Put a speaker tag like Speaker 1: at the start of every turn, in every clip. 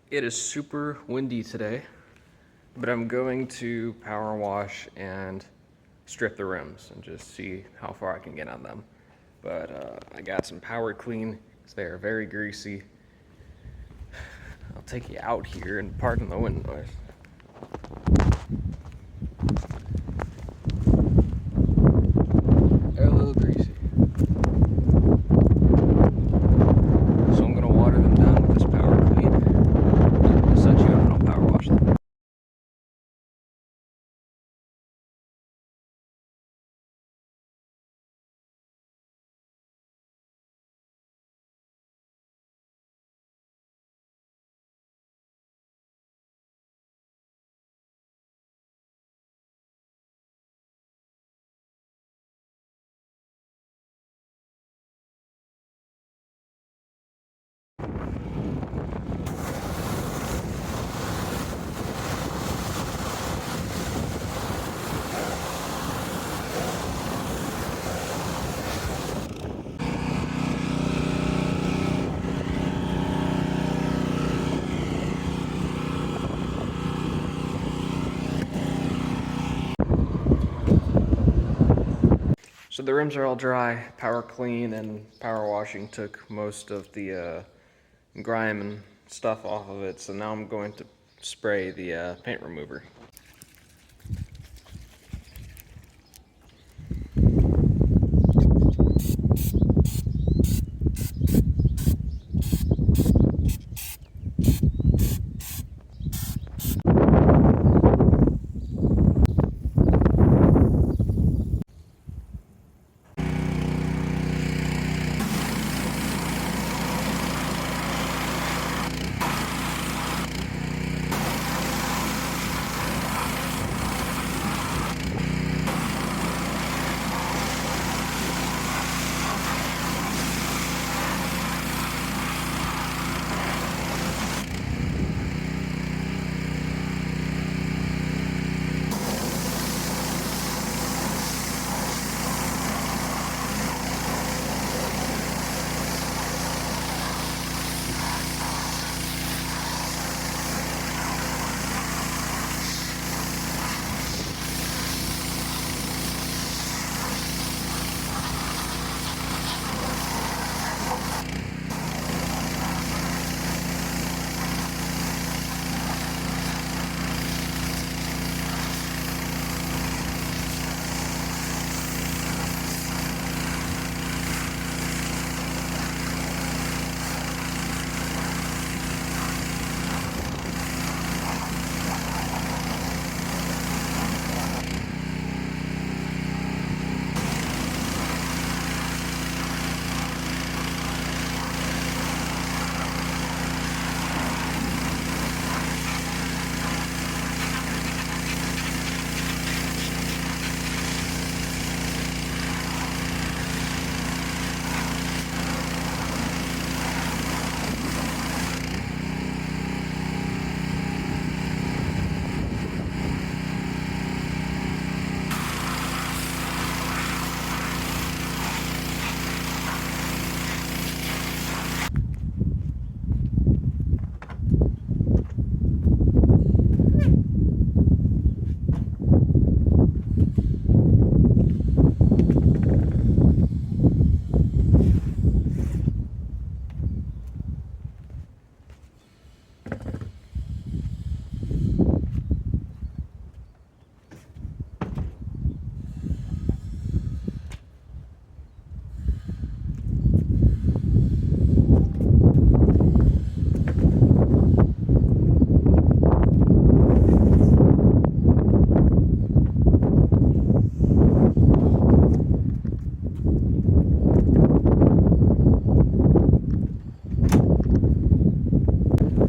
Speaker 1: It is super windy today, but I'm going to power wash and strip the rims and just see how far I can get on them. But I got some power clean because they are very greasy. I'll take you out here and pardon the wind noise. They're a little greasy. So I'm gonna water them down with this power clean. I'll set you up and I'll power wash them. So the rims are all dry, power clean and power washing took most of the grime and stuff off of it, so now I'm going to spray the paint remover.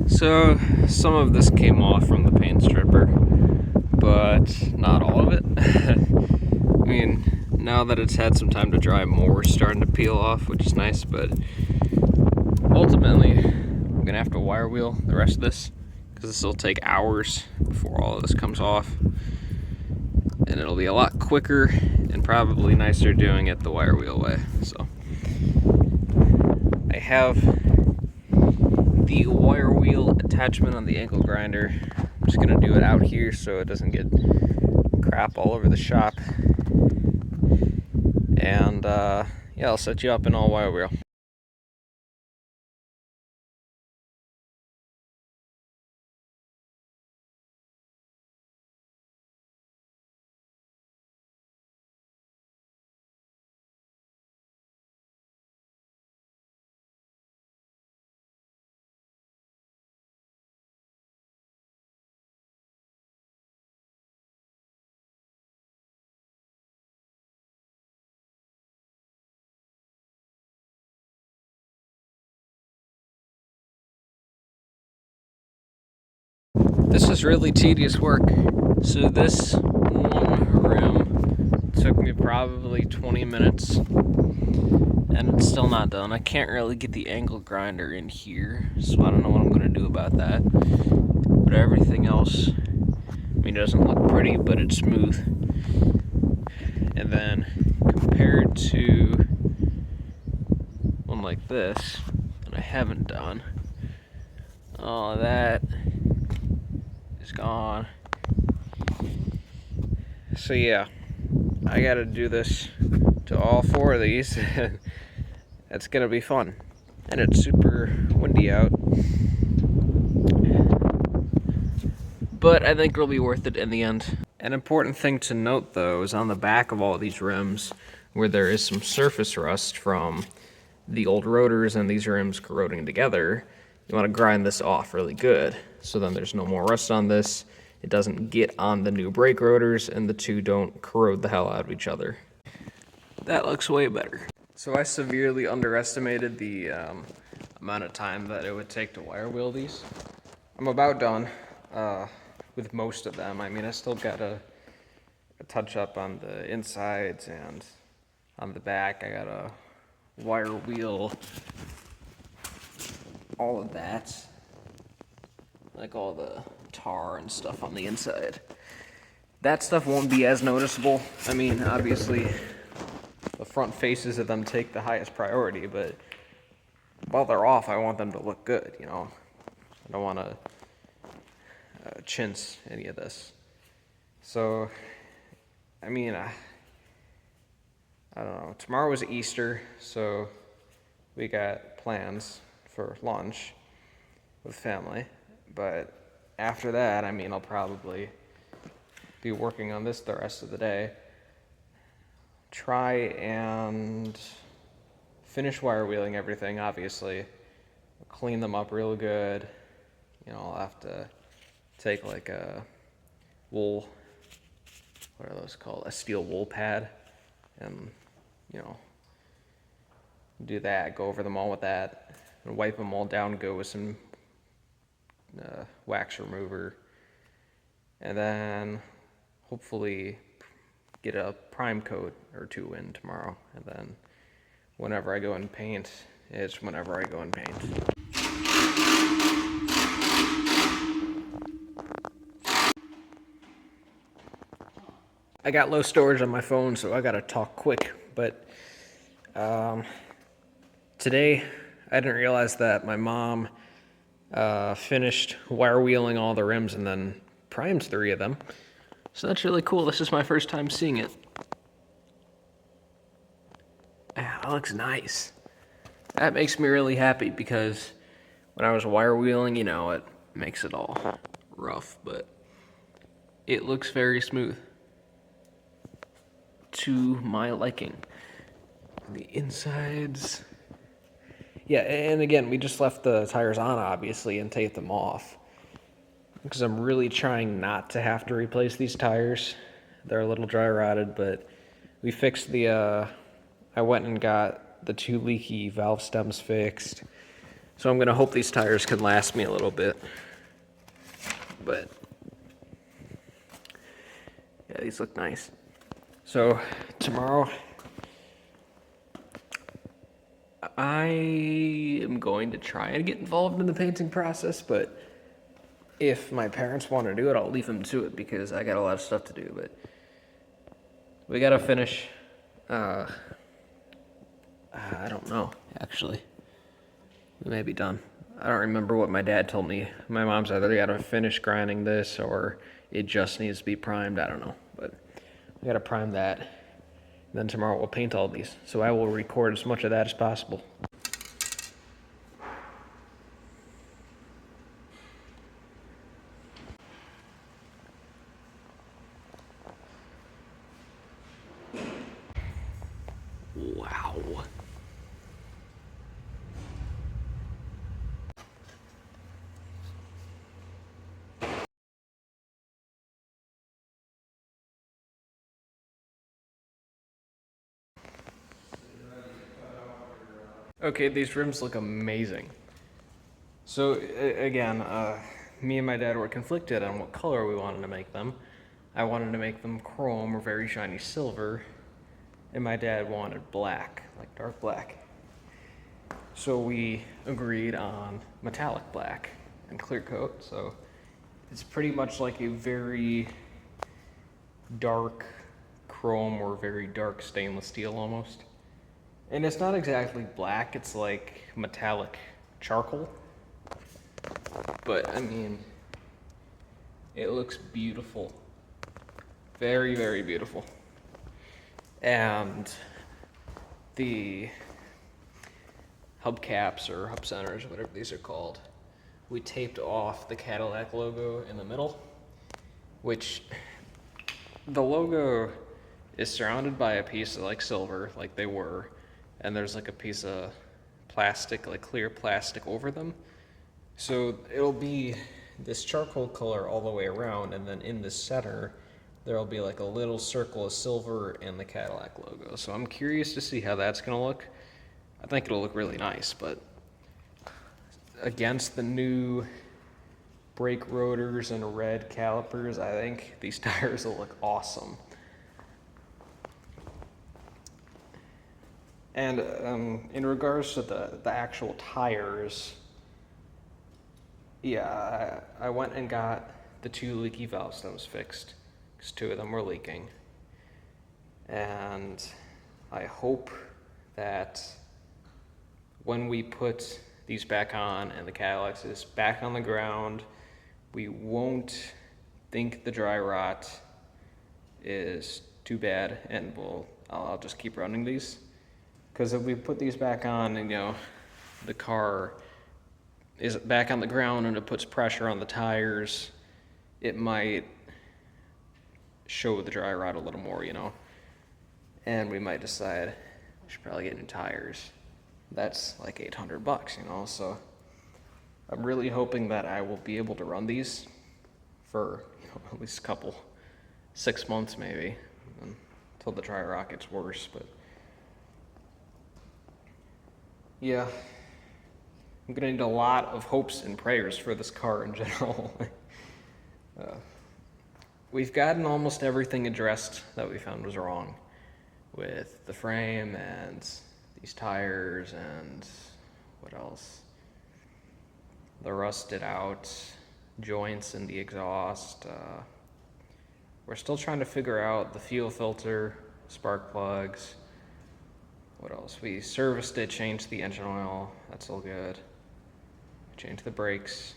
Speaker 1: So some of this came off from the paint stripper, but not all of it. I mean, now that it's had some time to dry, more is starting to peel off, which is nice, but ultimately I'm gonna have to wire wheel the rest of this because this will take hours before all of this comes off, and it'll be a lot quicker and probably nicer doing it the wire wheel way. So I have the wire wheel attachment on the angle grinder. I'm just gonna do it out here so it doesn't get crap all over the shop. And yeah, I'll set you up in all wire wheel. This is really tedious work. So this one rim took me probably 20 minutes and it's still not done. I can't really get the angle grinder in here, so I don't know what I'm gonna do about that. But everything else, I mean, it doesn't look pretty, but it's smooth. And then compared to one like this that I haven't done, oh, that is gone. So yeah, I gotta do this to all four of these. It's gonna be fun. And it's super windy out. But I think it'll be worth it in the end. An important thing to note though is on the back of all these rims, where there is some surface rust from the old rotors and these rims corroding together, you want to grind this off really good so then there's no more rust on this, it doesn't get on the new brake rotors, and the two don't corrode the hell out of each other. That looks way better. So I severely underestimated the amount of time that it would take to wire wheel these. I'm about done with most of them. I mean, I still got a touch up on the insides and on the back. I got a wire wheel all of that, like all the tar and stuff on the inside. That stuff won't be as noticeable. I mean, obviously the front faces of them take the highest priority, but while they're off, I want them to look good, you know. I don't want to chintz any of this. So, I mean, I don't know. Tomorrow is Easter, so we got plans for lunch with family. But after that, I mean, I'll probably be working on this the rest of the day. Try and finish wire wheeling everything, obviously. Clean them up real good. You know, I'll have to take like a wool, what are those called? A steel wool pad, and, you know, do that, go over them all with that, and wipe them all down, go with some wax remover, and then hopefully get a prime coat or two in tomorrow, and then whenever I go and paint, it's whenever I go and paint. I got low storage on my phone, so I gotta talk quick, but today I didn't realize that my mom finished wire wheeling all the rims and then primed 3 of them. So that's really cool. This is my first time seeing it. Yeah, that looks nice. That makes me really happy because when I was wire wheeling, you know, it makes it all rough, but it looks very smooth to my liking. The insides. Yeah, and again, we just left the tires on, obviously, and taped them off. Because I'm really trying not to have to replace these tires. They're a little dry rotted, but we fixed the, I went and got the 2 leaky valve stems fixed. So I'm gonna hope these tires can last me a little bit. But, yeah, these look nice. So, tomorrow, I am going to try and get involved in the painting process, but if my parents want to do it, I'll leave them to it because I got a lot of stuff to do, but we gotta finish, I don't know, actually. We may be done. I don't remember what my dad told me. My mom's either gotta finish grinding this or it just needs to be primed. I don't know, but we gotta prime that. Then tomorrow we'll paint all these. So I will record as much of that as possible. Wow. Okay, these rims look amazing. So again, me and my dad were conflicted on what color we wanted to make them. I wanted to make them chrome or very shiny silver, and my dad wanted black, like dark black. So we agreed on metallic black and clear coat. So it's pretty much like a very dark chrome or very dark stainless steel almost. And it's not exactly black, it's like metallic charcoal. But I mean, it looks beautiful. Very, very beautiful. And the hubcaps or hub centers, whatever these are called, we taped off the Cadillac logo in the middle, which the logo is surrounded by a piece of like silver, like they were, and there's like a piece of plastic, like clear plastic over them. So it'll be this charcoal color all the way around, and then in the center, there'll be like a little circle of silver and the Cadillac logo. So I'm curious to see how that's gonna look. I think it'll look really nice, but against the new brake rotors and red calipers, I think these tires will look awesome. And in regards to the actual tires, yeah, I went and got the 2 leaky valve stems fixed, because 2 of them were leaking. And I hope that when we put these back on and the Cadillac is back on the ground, we won't think the dry rot is too bad, and I'll just keep running these. Because if we put these back on and, you know, the car is back on the ground and it puts pressure on the tires, it might show the dry rot a little more, you know. And we might decide we should probably get new tires. That's like $800, you know, so I'm really hoping that I will be able to run these for, you know, at least a couple, 6 months maybe, until the dry rot gets worse. But yeah, I'm gonna need a lot of hopes and prayers for this car in general. We've gotten almost everything addressed that we found was wrong with the frame and these tires and what else? The rusted out joints in the exhaust. We're still trying to figure out the fuel filter, spark plugs. What else? We serviced it, changed the engine oil. That's all good. Changed the brakes.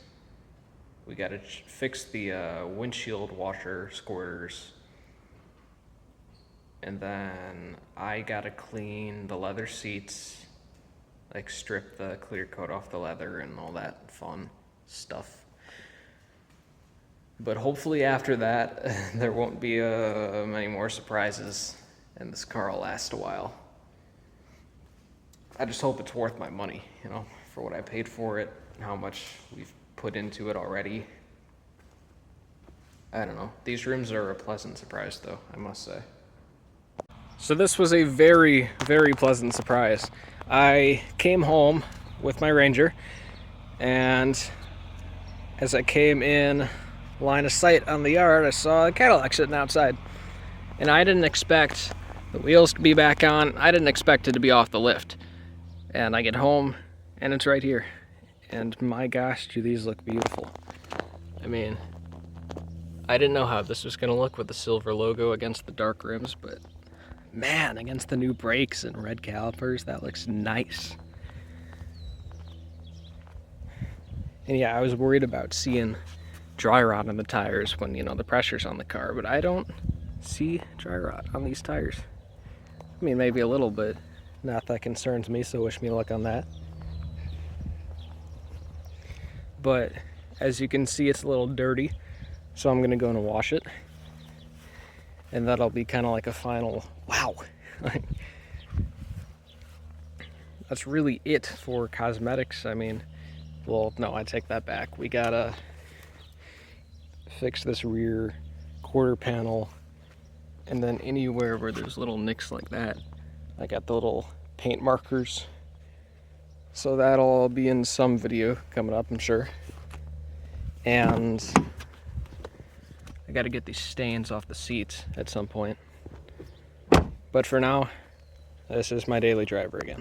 Speaker 1: We got to fix the windshield washer squirters. And then I got to clean the leather seats, like strip the clear coat off the leather and all that fun stuff. But hopefully after that, there won't be many more surprises and this car will last a while. I just hope it's worth my money, you know, for what I paid for it, how much we've put into it already. I don't know. These rims are a pleasant surprise though, I must say. So this was a very, very pleasant surprise. I came home with my Ranger, and as I came in line of sight on the yard, I saw a Cadillac sitting outside. And I didn't expect the wheels to be back on. I didn't expect it to be off the lift. And I get home, and it's right here. And my gosh, do these look beautiful. I mean, I didn't know how this was gonna look with the silver logo against the dark rims, but man, against the new brakes and red calipers, that looks nice. And yeah, I was worried about seeing dry rot on the tires when, you know, the pressure's on the car, but I don't see dry rot on these tires. I mean, maybe a little bit. Not that concerns me, so wish me luck on that. But as you can see, it's a little dirty, so I'm gonna go and wash it. And that'll be kind of like a final, wow. That's really it for cosmetics. I mean, well, no, I take that back. We gotta fix this rear quarter panel, and then anywhere where there's little nicks like that, I got the little paint markers. So that'll all be in some video coming up, I'm sure. And I gotta get these stains off the seats at some point. But for now, this is my daily driver again.